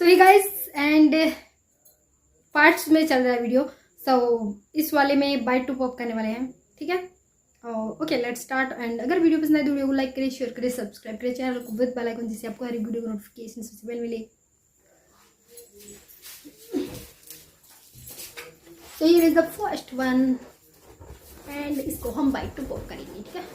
सो ये guys and parts में चल रहा है वीडियो। सो इस वाले में बाइट टू पॉप करने वाले हैं, ठीक है। Okay let's start. एंड अगर वीडियो पसंद आए तो वीडियो को लाइक करें, शेयर करें, सब्सक्राइब करें चैनल को विद बेल आइकन, जिससे आपको हर एक वीडियो को नोटिफिकेशन सबसे पहले मिले। तो ये is the first one and इसको हम बाइट टू पॉप करेंगे, ठीक है।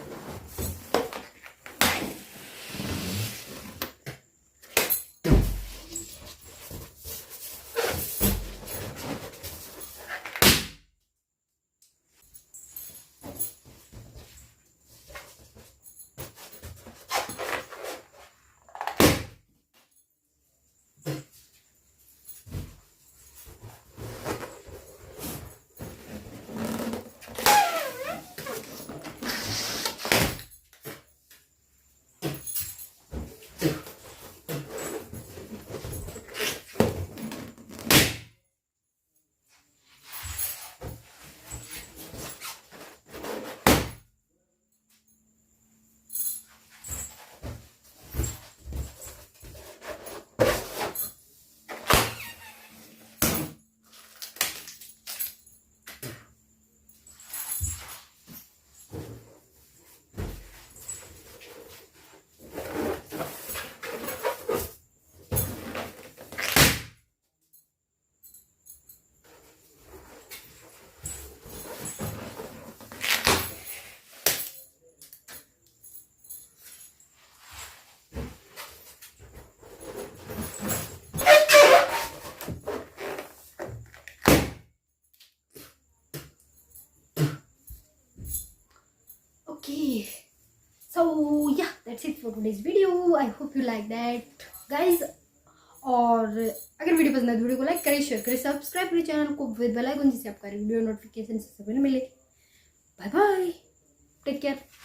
Okay, so yeah, that's it for today's video. I hope you like that guys. और अगर वीडियो पसंद है तो वीडियो को लाइक करें, शेयर करें, सब्सक्राइब करें चैनल को विद बेल आइकन, जिससे आपका वीडियो नोटिफिकेशन सबसे पहले मिले। Bye bye, take care.